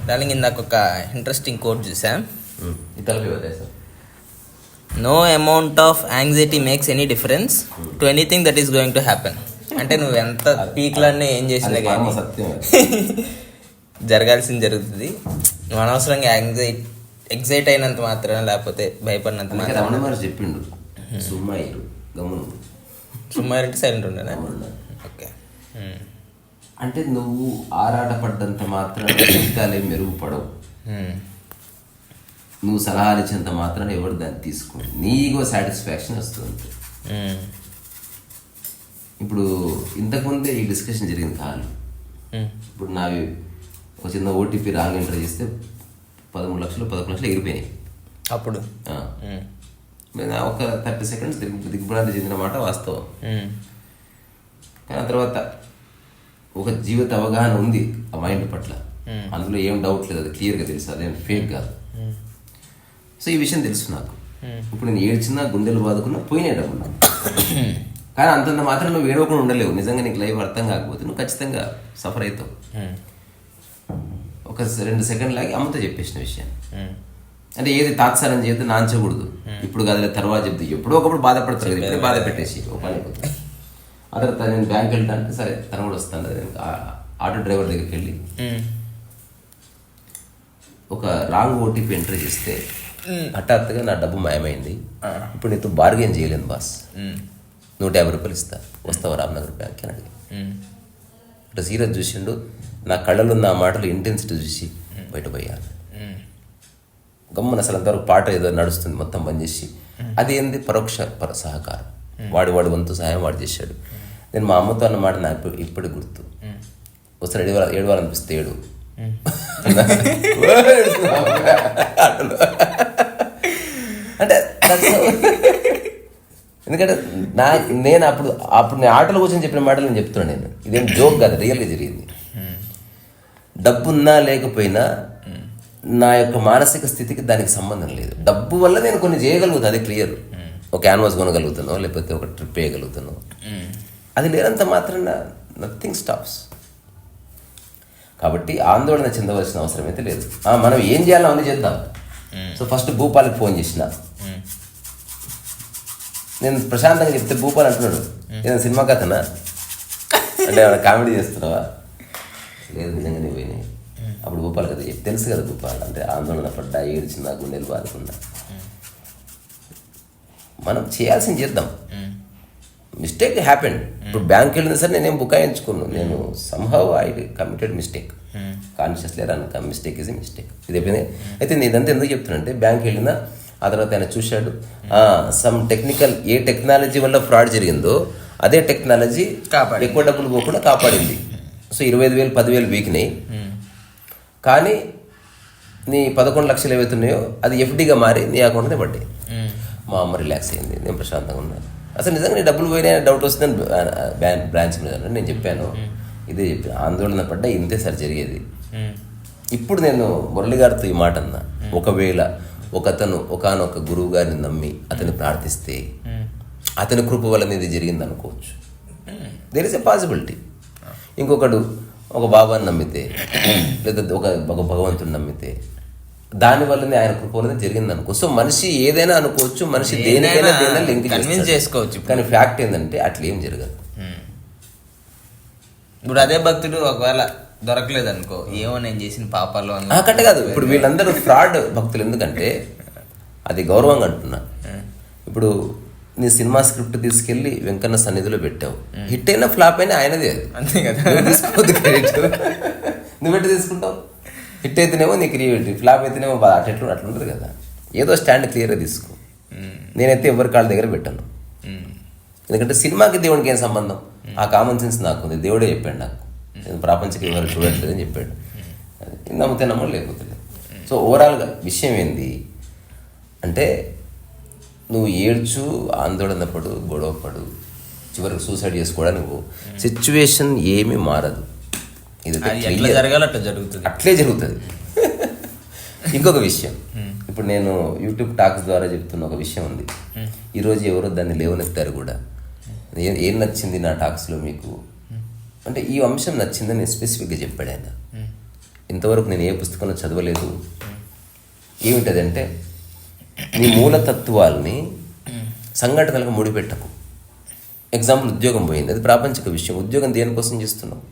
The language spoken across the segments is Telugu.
డార్లింగ్, ఇందాక ఒక ఇంట్రెస్టింగ్ కోట్ చూసా. No amount of anxiety makes any difference to anything that is going to happen. అంటే నువ్వు ఎంత పీక్లన్నీ ఏం చేసినా కానీ జరగాల్సింది జరుగుతుంది. నువ్వు అనవసరంగా ఎగ్జైట్ అయినంత మాత్రాన, లేకపోతే భయపడినంత మాత్రాన చెప్పిండు. సుమ్మాయి అంటే సైలెంట్ ఉండేనా? ఓకే. అంటే నువ్వు ఆరాటపడ్డంత మాత్రాన జీవితాలే మెరుగుపడవు. నువ్వు సలహాలు ఇచ్చేంత మాత్రాన ఎవరు దాన్ని తీసుకోండి. నీగో సాటిస్ఫాక్షన్ వస్తుంది. ఇప్పుడు ఇంతకుముందే ఈ డిస్కషన్ జరిగింది కాదు. ఇప్పుడు నావి ఒక చిన్న ఓటీపీ రాంగ్ ఎంటర్ చేస్తే 13 లక్షలు 11 లక్షలు ఎగిరిపోయినాయి. అప్పుడు ఒక 30 సెకండ్స్ దిగ్భ్రాంతి చెందిన మాట వాస్తవం. కానీ ఆ తర్వాత ఒక జీవిత అవగాహన ఉంది ఆ మైండ్ పట్ల. అందులో ఏం డౌట్ లేదు, అది క్లియర్గా తెలుసు, అదేం ఫేక్ కాదు. సో ఈ విషయం తెలుసు నాకు. ఇప్పుడు నేను ఏడ్చినా గుండెలు బాదుకున్నా పోయినాయి డబ్బులు. కానీ అంతంత మాత్రం నువ్వు ఏడవకుండా ఉండలేవు. నిజంగా నీకు లైఫ్ అర్థం కాకపోతే నువ్వు ఖచ్చితంగా సఫర్ అవుతావు. ఒక 2 సెకండ్ లాగి అమ్మతో చెప్పేసిన విషయం. అంటే ఏది తాత్సారం చేస్తే నాంచకూడదు. ఇప్పుడు కాదు, తర్వాత చెప్తే ఎప్పుడో ఒకప్పుడు బాధపడతారు కదా, ఇప్పుడే బాధ పెట్టేసి ఒక పని అయిపోతుంది. ఆ తర్వాత నేను బ్యాంక్ వెళ్తానంటే సరే తను కూడా వస్తాను. ఆటో డ్రైవర్ దగ్గరికి వెళ్ళి ఒక రాంగ్ ఓటీపీ ఎంటర్ చేస్తే హఠాత్తుగా నా డబ్బు మాయమైంది. ఇప్పుడు నీతో బార్గెన్ చేయలేను బాస్, 150 రూపాయలు ఇస్తా, వస్తావా రామ్నగర్ బ్యాంక్ అని అడిగి. అంటే సీరియస్ చూసిండు. నా కళ్ళలో ఉన్న ఆ మాటలు ఇంటెన్సిటీ చూసి బయటపోయాను. గమ్మన అసలు అంతవరకు పాట ఏదో నడుస్తుంది మొత్తం బంద్ చేసి, అదేంది పరోక్ష సహకారం. వాడి వంతు సహాయం వాడు చేశాడు. నేను మా అమ్మతో అన్న మాట నాకు ఇప్పటికి గుర్తు. వస్తాను ఏడవాలనిపిస్తే ఏడు. అంటే ఎందుకంటే నేను అప్పుడు నేను ఆటల కోసం చెప్పిన మాటలు నేను చెప్తున్నాను. నేను ఇదేం జోక్ కాదు, రియల్గా జరిగింది. డబ్బు ఉన్నా లేకపోయినా నా యొక్క మానసిక స్థితికి దానికి సంబంధం లేదు. డబ్బు వల్ల నేను కొన్ని చేయగలుగుతాను, అది క్లియర్. ఒక క్యాన్వాస్ కొనగలుగుతాను, లేకపోతే ఒక ట్రిప్ వేయగలుగుతాను. అది లేనంత మాత్రాన నథింగ్ స్టాప్స్. కాబట్టి ఆందోళన చెందవలసిన అవసరం అయితే లేదు. మనం ఏం చేయాలో అవన్నీ చేద్దాం. సో ఫస్ట్ భూపాల్కి ఫోన్ చేసిన. నేను ప్రశాంతంగా చెప్తే భూపాల్ అంటున్నాడు, ఏదైనా సినిమా కథనా అంటే ఏమైనా కామెడీ చేస్తున్నావా? లేదు, నిజంగా నేను పోయినాయి. అప్పుడు భూపాల్ కదా తెలుసు కదా, భూపాల్ అంటే ఆందోళన పడ్డా, ఏడ్చిందా, గుండెలు బాదుకున్నా. మనం చేయాల్సింది చేద్దాం. Mistake happened. ఇప్పుడు బ్యాంక్ వెళ్ళినా సరే నేనేం బుకాయించుకున్నాను. నేను somehow I committed mistake. Consciously run mistake is a mistake. ఇది అయిపోయింది. అయితే నేను ఇదంతా ఎందుకు చెప్తున్నానంటే, బ్యాంక్ వెళ్ళినా ఆ తర్వాత ఆయన చూశాడు సమ్ టెక్నికల్, ఏ టెక్నాలజీ వల్ల ఫ్రాడ్ జరిగిందో అదే టెక్నాలజీ ఎక్కువ డబ్బులు పోకుండా కాపాడింది. సో 25,000 10,000 వీకినాయి. కానీ నీ 11 లక్షలు ఏవైతున్నాయో అది ఎఫ్డీగా మారి నీ అకౌంట్నే పడ్డాయి. మా అమ్మ రిలాక్స్ అయింది, నేను ప్రశాంతంగా ఉన్నాను. అసలు నిజంగా నీ డబ్బులు పోయినా డౌట్ వస్తుందని బ్రాంచ్ మీద నేను చెప్పాను. ఇదే చెప్పాను, ఆందోళన పడ్డా ఇంతే సార్ జరిగేది. ఇప్పుడు నేను మురళి గారితో ఈ మాట అన్నా, ఒకవేళ ఒకతను ఒకానొక గురువు గారిని నమ్మి అతన్ని ప్రార్థిస్తే అతని కృప వల్ల ఇది జరిగింది అనుకోవచ్చు. There is a possibility. ఇంకొకడు ఒక బాబాని నమ్మితే, లేదా ఒక భగవంతుని నమ్మితే దానివల్లనే ఆయన కృప వల్లనే జరిగింది అనుకో. సో మనిషి ఏదైనా అనుకోవచ్చు, మనిషి దేనికైనా లింక్ చేసుకోవచ్చు. కానీ ఫ్యాక్ట్ ఏంటంటే అట్లా ఏం జరగదు. ఇప్పుడు అదే భక్తుడు ఒకవేళ దొరకలేదు అనుకో, ఏమో నేను చేసిన పాపాలు కట్ట కాదు. ఇప్పుడు వీళ్ళందరూ ఫ్రాడ్ భక్తులు. ఎందుకంటే అది గౌరవంగా అంటున్నా. ఇప్పుడు నీ సినిమా స్క్రిప్ట్ తీసుకెళ్లి వెంకన్న సన్నిధిలో పెట్టావు, హిట్ అయినా ఫ్లాప్ అయినా ఆయనదే, అది అంతే కదా. తీసుకోవద్దు క్రెడిట్. నువ్వు ఎట్లా తీసుకుంటావు? హిట్ అయితేనేమో నీ క్రియేటివ్, ఫ్లాప్ అయితేనేమో అట్లా ఉంటుంది కదా. ఏదో స్టాండ్ క్లియర్గా తీసుకో. నేనైతే ఎవరి కాళ్ళ దగ్గర పెట్టాను. ఎందుకంటే సినిమాకి దేవునికి ఏం సంబంధం? ఆ కామన్ సెన్స్ నాకు ఉంది. దేవుడే చెప్పాడు నాకు, నేను ప్రాపంచిక ఎవరు చూడట్లేదని చెప్పాడు. నమ్మితే నమ్మో, లేకపోతే లేదు. సో ఓవరాల్గా విషయం ఏంది అంటే, నువ్వు ఏడ్చు, ఆందోళన పడు, గొడవ పడు, చివరికి సూసైడ్ చేసుకోవడానికి సిచ్యువేషన్ ఏమీ మారదు. ఇది జరగాలి, అట్లా జరుగుతుంది, అట్లే జరుగుతుంది. ఇంకొక విషయం, ఇప్పుడు నేను యూట్యూబ్ టాక్స్ ద్వారా చెప్తున్న ఒక విషయం ఉంది. ఈరోజు ఎవరో దాన్ని లేవనెత్తారు కూడా. ఏం నచ్చింది నా టాక్స్లో మీకు అంటే ఈ అంశం నచ్చిందని నేను స్పెసిఫిక్గా చెప్పాడు ఆయన. ఇంతవరకు నేను ఏ పుస్తకంలో చదవలేదు. ఏమిటదంటే నీ మూలతత్వాల్ని సంఘటనలకు ముడిపెట్టకు. ఎగ్జాంపుల్, ఉద్యోగం పోయింది, అది ప్రాపంచిక విషయం. ఉద్యోగం దేనికోసం చేస్తున్నావు?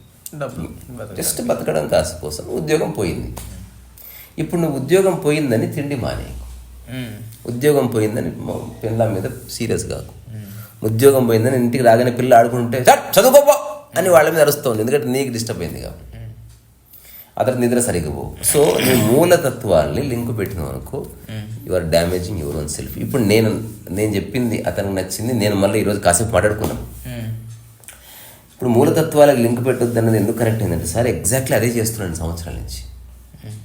జస్ట్ బతకడం కాసు కోసం ఉద్యోగం పోయింది. ఇప్పుడు నువ్వు ఉద్యోగం పోయిందని తిండి మానేయకు. ఉద్యోగం పోయిందని పిల్లల మీద సీరియస్ కాకు. ఉద్యోగం పోయిందని ఇంటికి రాగానే పిల్లలు ఆడుకుంటే చదువుకోపో అని వాళ్ళ మీద అరుస్తుంది, ఎందుకంటే నీకు డిస్టర్బ్ అయింది కాబట్టి. అతను నిద్ర సరిగ్గా పోవు. సో నీ మూలతత్వాల్ని లింక్ పెట్టిన వరకు you are damaging your own self. ఇప్పుడు నేను చెప్పింది అతనికి నచ్చింది, నేను మళ్ళీ ఈరోజు కాసేపు మాట్లాడుకున్నాను. ఇప్పుడు మూలతత్వాలకు లింక్ పెట్టొద్దు అన్నది ఎందుకు కరెక్ట్ అయిందంటే, సార్ ఎగ్జాక్ట్లీ అదే చేస్తున్నాను సంవత్సరాల నుంచి.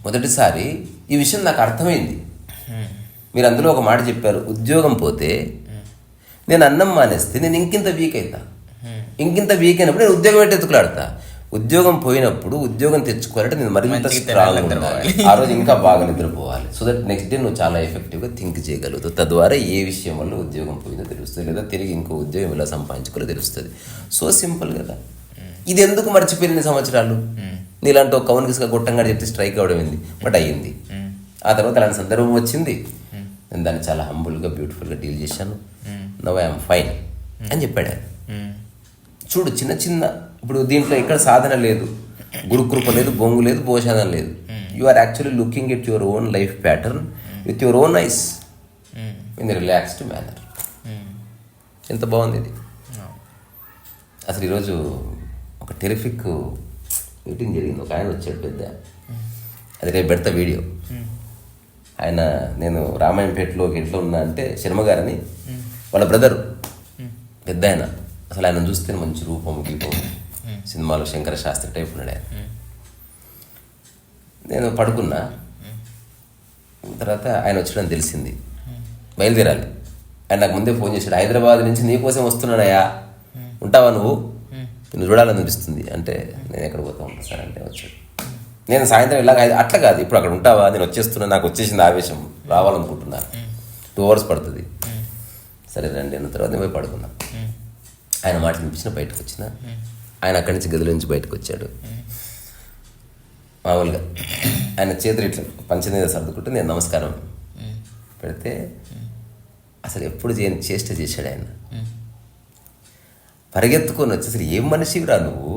మొదటిసారి ఈ విషయం నాకు అర్థమైంది. మీరు అందులో ఒక మాట చెప్పారు, ఉద్యోగం పోతే నేను అన్నం మానేస్తే నేను ఇంకింత వీక్ అవుతా. ఇంకింత వీక్ అయినప్పుడు నేను ఉద్యోగం పెట్టి ఎత్తుకులాడతా. ఉద్యోగం పోయినప్పుడు ఉద్యోగం తెచ్చుకోవాలంటే నేను మరింత స్ట్రాంగ్ ఉండాలి. ఆ రోజు ఇంకా బాగా నిద్రపోవాలి. సో దట్ నెక్స్ట్ డే నువ్వు చాలా ఎఫెక్టివ్గా థింక్ చేయగలుగుతావు. తద్వారా ఏ విషయం వల్ల ఉద్యోగం పోయిందో తెలుస్తుంది, లేదా తిరిగి ఇంకో ఉద్యోగం ఎలా సంపాదించుకోవాలో తెలుస్తుంది. సో సింపుల్ కదా. ఇది ఎందుకు మర్చిపోయింది సంవత్సరాలు? నీలాంటి ఒక కౌన్కిస్గా గుట్టంగా చెప్తే స్ట్రైక్ అవడం ఏంది, బట్ అయ్యింది. ఆ తర్వాత అలాంటి సందర్భం వచ్చింది, నేను దాన్ని చాలా హంబుల్గా బ్యూటిఫుల్గా డీల్ చేశాను. నవ్ ఐఎమ్ ఫైన్ అని చెప్పాడు ఆయన. చూడు, చిన్న చిన్న ఇప్పుడు దీంట్లో ఎక్కడ సాధన లేదు, గురుకృప లేదు, బొంగు లేదు, భోషాదం లేదు. You are actually looking at your own life pattern with your own eyes in relaxed manner. ఎంత బాగుంది ఇది. అసలు ఈరోజు ఒక టెరిఫిక్ మీటింగ్ జరిగింది. ఒక ఆయన వచ్చాడు పెద్ద, అది రేపు పెడతా వీడియో. ఆయన, నేను రామాయంపేటలో ఒక ఇంట్లో ఉన్నా అంటే శర్మ గారని వాళ్ళ బ్రదరు పెద్ద ఆయన. అసలు ఆయన చూస్తే మంచి రూపం గీపం, సినిమాలో శంకర శాస్త్రి టైప్ ఉన్నాడు ఆయన. నేను పడుకున్నా, తర్వాత ఆయన వచ్చాడని తెలిసింది, బయలుదేరాలి. ఆయన నాకు ముందే ఫోన్ చేశాడు, హైదరాబాద్ నుంచి నీకోసం వస్తున్నానయ్యా, ఉంటావా నువ్వు, నువ్వు చూడాలనిపిస్తుంది అంటే. నేను ఎక్కడ పోతా ఉంటాను సార్ అంటే వచ్చాడు. నేను సాయంత్రం ఇలాగ అట్లా కాదు, ఇప్పుడు అక్కడ ఉంటావా, నేను వచ్చేస్తున్నా, నాకు వచ్చేసింది ఆవేశం, రావాలనుకుంటున్నాను, 2 hours పడుతుంది. సరే రండి అన్న తర్వాత నేను పోయి పడుకున్నా. ఆయన మాట వినిపించిన బయటకు వచ్చిన. ఆయన అక్కడి నుంచి గదిలో నుంచి బయటకు వచ్చాడు. మామూలుగా ఆయన చేతులు ఇట్లా పంచనీద సర్దుకుంటే నేను నమస్కారం పెడితే అసలు ఎప్పుడు చేష్ట చేశాడు ఆయన. పరిగెత్తుకొని వచ్చి, అసలు ఏం మనిషివిరా నువ్వు,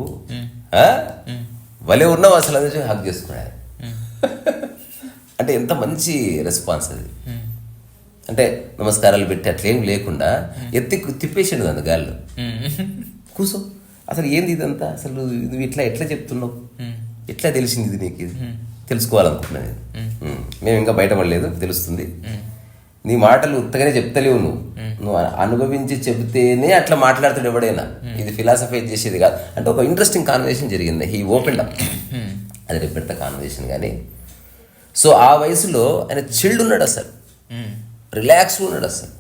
భలే ఉన్నావు అసలు అని హక్ చేసుకున్నాడు. అంటే ఎంత మంచి రెస్పాన్స్ అది. అంటే నమస్కారాలు పెట్టి అట్లేం లేకుండా ఎత్తి తిప్పేసాడు నన్ను గాల్లో. కూర్చో, అసలు ఏంది ఇదంతా, అసలు నువ్వు ఎట్లా చెప్తున్నావు, ఎట్లా తెలిసింది ఇది నీకు, ఇది తెలుసుకోవాలనుకున్నా నేను. మేము ఇంకా బయటపడలేదు, తెలుస్తుంది. నీ మాటలు ఉత్తగానే చెప్తలేవు, నువ్వు అనుభవించి చెబితేనే అట్లా మాట్లాడుతాడు ఎవడైనా. ఇది ఫిలాసఫైజ్ చేసేది కాదు. అంటే ఒక ఇంట్రెస్టింగ్ కాన్వర్సేషన్ జరిగింది. He open up. అది రేపు పెడతా కాన్వర్సేషన్. కానీ సో ఆ వయసులో ఆయన చిల్డ్ ఉన్నాడు, అసలు రిలాక్స్గా ఉన్నాడు, అసలు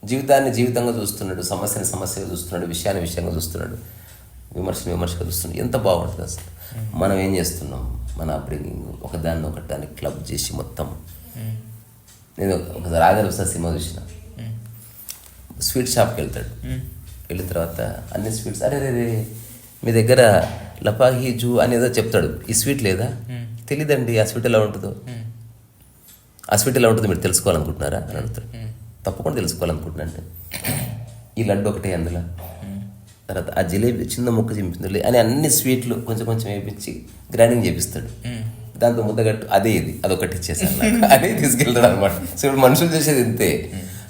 జీవితాన్ని జీవితంగా చూస్తున్నాడు, సమస్యని సమస్యగా చూస్తున్నాడు, విషయాన్ని విషయంగా చూస్తున్నాడు, విమర్శగా చూస్తున్నాడు. ఎంత బాగుంటుంది అసలు. మనం ఏం చేస్తున్నాం, మన అప్బ్రింగింగ్ ఒకదాన్ని ఒకదాన్ని క్లబ్ చేసి మొత్తం. నేను ఒక రాఘవ సినిమా చూసిన, స్వీట్ షాప్కి వెళ్తాడు. వెళ్ళిన తర్వాత అన్ని స్వీట్స్, అరే మీ దగ్గర లపాహీ జూ అనేదో చెప్తాడు. ఈ స్వీట్ లేదా, తెలీదండి, ఆ స్వీట్ ఎలా ఉంటుందో, ఆ స్వీట్ ఎలా ఉంటుందో మీరు తెలుసుకోవాలనుకుంటున్నారా అని అడుగుతాడు. తప్పకుండా తెలుసుకోవాలనుకుంటున్నా అంటే, ఈ లడ్డు ఒకటే అందులో, తర్వాత ఆ జిలేబీ చిన్న ముక్క చింపింది అని అన్ని స్వీట్లు కొంచెం కొంచెం వేయించి గ్రైండింగ్ చేపిస్తాడు. దాంతో ముద్దగట్టు అదే ఇది అదొకటి ఇచ్చేసాను అదే తీసుకెళ్తాడు అనమాట. సో ఇప్పుడు మనుషులు చేసేది ఇంతే,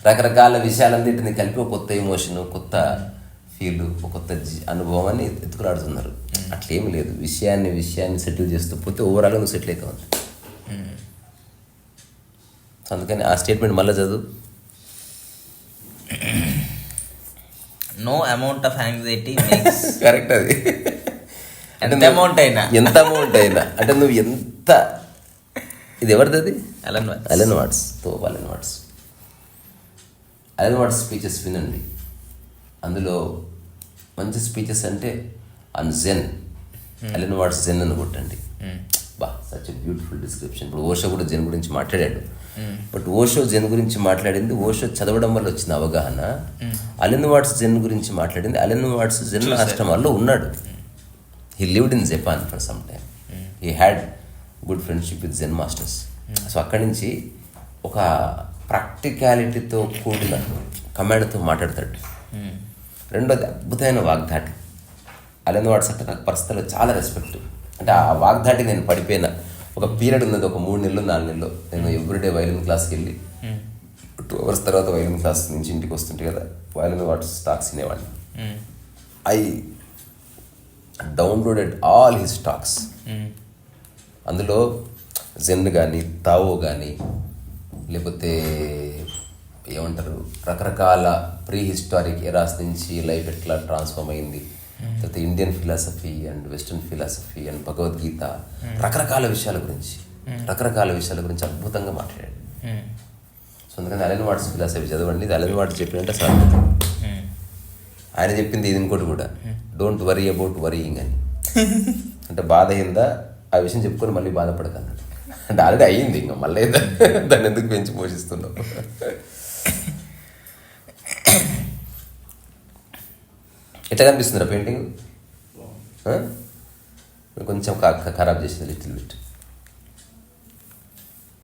రకరకాల విషయాలన్నింటినీ కలిపి ఒక కొత్త ఎమోషన్, కొత్త ఫీల్, ఒక కొత్త అనుభవం అని ఎత్తుకులాడుతున్నారు. అట్లేమీ లేదు. విషయాన్ని సెటిల్ చేస్తూ పోతే ఓవరాల్గా నువ్వు సెటిల్ అవుతావు. సో అందుకని ఆ స్టేట్మెంట్ మళ్ళీ చదువు. No amount of anxiety makes correct. అది ఎంత అమౌంట్ అయినా అంటే నువ్వు ఎంత, ఇది ఎవరిది, అది అలెన్ వాట్స్ స్పీచెస్ వినండి. అందులో మంచి స్పీచెస్ అంటే జెన్, అలెన్ వాట్స్ జెన్ అని కొట్టండి. Such beautiful description. ఇప్పుడు ఓషో కూడా జెన్ గురించి మాట్లాడాడు. బట్ ఓషో జెన్ గురించి మాట్లాడింది ఓషో చదవడం వల్ల వచ్చిన అవగాహన. అలెన్ వాట్స్ జెన్ గురించి మాట్లాడింది అలెన్ వాట్స్ జెన్ ఆశ్రమాల్లో ఉన్నాడు. He lived in Japan for some time. He had good friendship with Zen masters. So అక్కడి నుంచి ఒక ప్రాక్టికాలిటీతో కూడిన కమాండ్తో మాట్లాడతాడు. రెండోది అద్భుతమైన వాగ్దాటి. అలెన్ వాట్స్ అంటే నాకు పర్సనల్గా చాలా రెస్పెక్ట్. అంటే ఆ వాగ్దాటి నేను పడిపోయిన ఒక పీరియడ్ ఉన్నది, ఒక 3 నెలలు 4 నెలలు. నేను ఎవ్రీడే వైలిన్ క్లాస్కి వెళ్ళి 2 hours తర్వాత వైలిన్ క్లాస్ నుంచి ఇంటికి వస్తుంటే కదా అలెన్ వాట్స్ టాక్స్ వినేవాడిని. I downloaded all his talks. అందులో జెన్ కానీ తావో కానీ లేకపోతే ఏమంటారు రకరకాల ప్రీ హిస్టారిక్ ఎరాస్ నుంచి లైఫ్ ఎట్లా ట్రాన్స్ఫార్మ్ అయింది, తర్వాత Indian philosophy and western philosophy and Bhagavad Gita, రకరకాల విషయాల గురించి అద్భుతంగా మాట్లాడాడు. సో అందుకని అలెన్ వాట్స్ ఫిలాసఫీ చదవండి. ఇది అలెన్ వాట్స్ చెప్పినట్టే సాధ్యత. ఆయన చెప్పింది ఇది ఇంకోటి కూడా, డోంట్ వరీ అబౌట్ వరీయింగ్ అని. అంటే బాధ అయిందా ఆ విషయం చెప్పుకొని మళ్ళీ బాధపడకన్నాడు. అంటే ఆల్రెడీ అయ్యింది, ఇంకా మళ్ళీ దాన్ని ఎందుకు పెంచి పోషిస్తున్నావు. ఎట్లా కనిపిస్తుందిరా పెయింటింగ్? కొంచెం ఖరాబ్ చేసింది లిటిల్ బిట్.